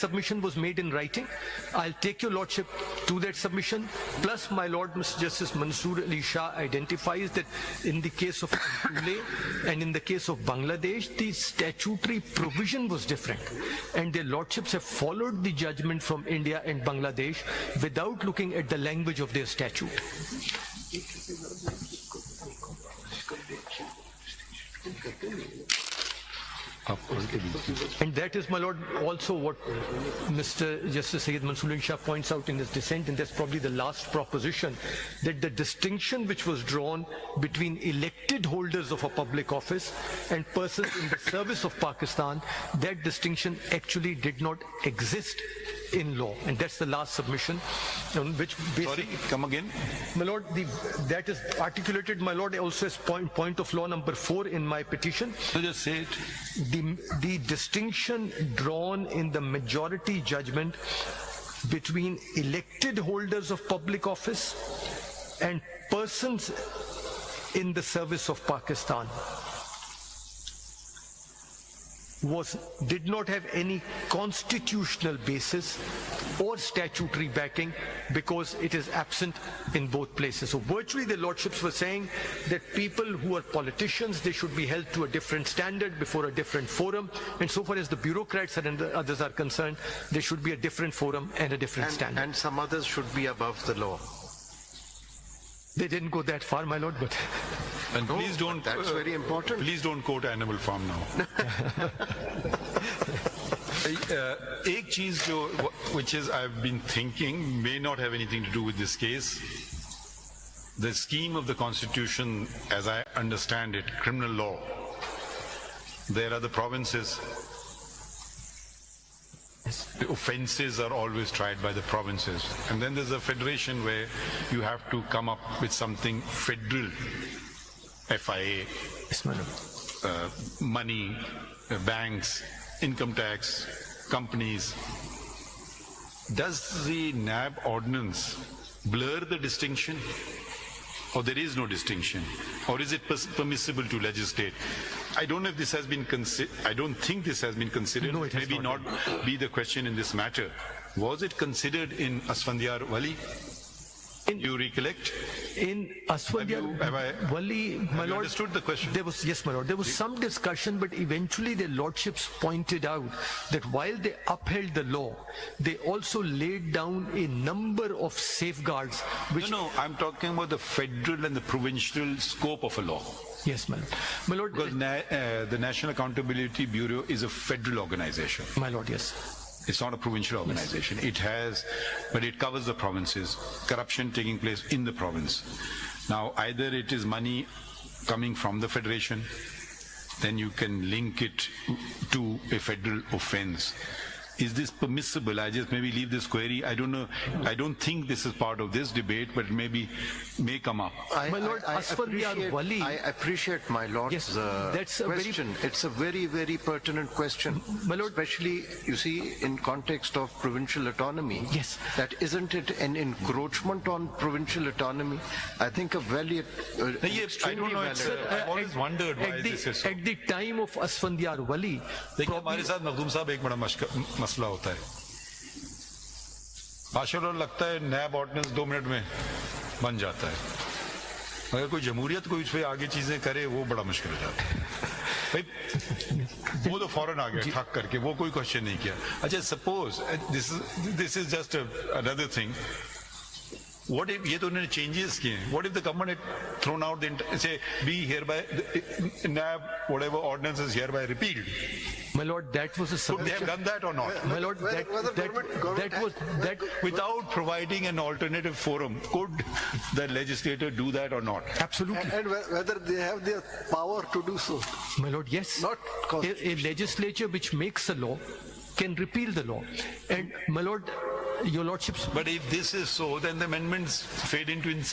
submission was made in writing. I'll take your lordship to that submission. Plus, my lord, Mr. Justice Mansoor Ali Shah identifies that in the case of Antule and in the case of Bangladesh, the statutory provision was different. And their lordships have followed the judgment from India and Bangladesh without looking at the language of their statute. And that is, my lord, also what Mr. Justice Syed Mansoor Ali Shah points out in his dissent, and that's probably the last proposition, that the distinction which was drawn between elected holders of a public office and persons in the service of Pakistan, that distinction actually did not exist in law. And that's the last submission, which basically... Sorry, come again? My lord, that is articulated, my lord, also as point of law number 4 in my petition. So just say it. The distinction drawn in the majority judgment between elected holders of public office and persons in the service of Pakistan did not have any constitutional basis or statutory backing because it is absent in both places. So virtually the lordships were saying that people who are politicians, they should be held to a different standard before a different forum, and so far as the bureaucrats and the others are concerned, there should be a different forum and a different standard. And some others should be above the law. They didn't go that far, my lord, but... And please don't... That's very important. Please don't quote Animal Farm now. एक चीज जो which is I've been thinking may not have anything to do with this case. The scheme of the Constitution, as I understand it, criminal law, there are the provinces. The offenses are always tried by the provinces. And then there's a federation where you have to come up with something federal, FIA, money, banks, income tax, companies. Does the NAB ordinance blur the distinction? Or there is no distinction? Or is it permissible to legislate? I don't know if this has been considered. I don't think this has been considered. No, it has Maybe not be the question in this matter. Was it considered in Asfandiar Wali? You recollect? In Asfandiar Wali, my lord, understood the question? There was, yes, my lord, there was some discussion, but eventually the lordships pointed out that while they upheld the law, they also laid down a number of safeguards which... No, I'm talking about the federal and the provincial scope of a law. Yes, my lord. My lord, Because the National Accountability Bureau is a federal organization. my lord, yes. It's not a provincial organization. Yes. But it covers the provinces. Corruption taking place in the province. Now, either it is money coming from the federation, then you can link it to a federal offense. Is this permissible? I just maybe leave this query. I don't know. I don't think this is part of this debate, but maybe may come up. My lord, Asfandiar Wali... I appreciate my lord's that's a question. It's a very, very pertinent question. My lord, especially, you see, in context of provincial autonomy. Yes. That isn't it an encroachment on provincial autonomy? I think a valid, I don't know. I've always wondered why this is so. At the time of Asfandiar Wali... देखिए हमारे साथ मखदूम साहब एक बड़ा मसला होता है माशाल्लाह लगता है नैब ऑर्डिनेंस 2 मिनट में बन जाता है अगर कोई जमहूरियत कोई उस पे आगे चीजें करे वो बड़ा मुश्किल हो जाता है भाई वो तो फौरन आ गया ठक करके वो कोई क्वेश्चन नहीं किया अच्छा suppose this is just another thing What if ये तो उन्होंने changes किए हैं? What if the government had thrown out the say be hereby NAB whatever ordinance is hereby repealed? My lord, that was a Could they have done that or not? My lord, that was without providing an alternative forum. Could the legislator do that or not? Absolutely. And whether they have the power to do so. My lord, yes. Not a legislature which makes a law can repeal the law. And my lord, your lordships... But if this is so, then the amendments fade into insignificance.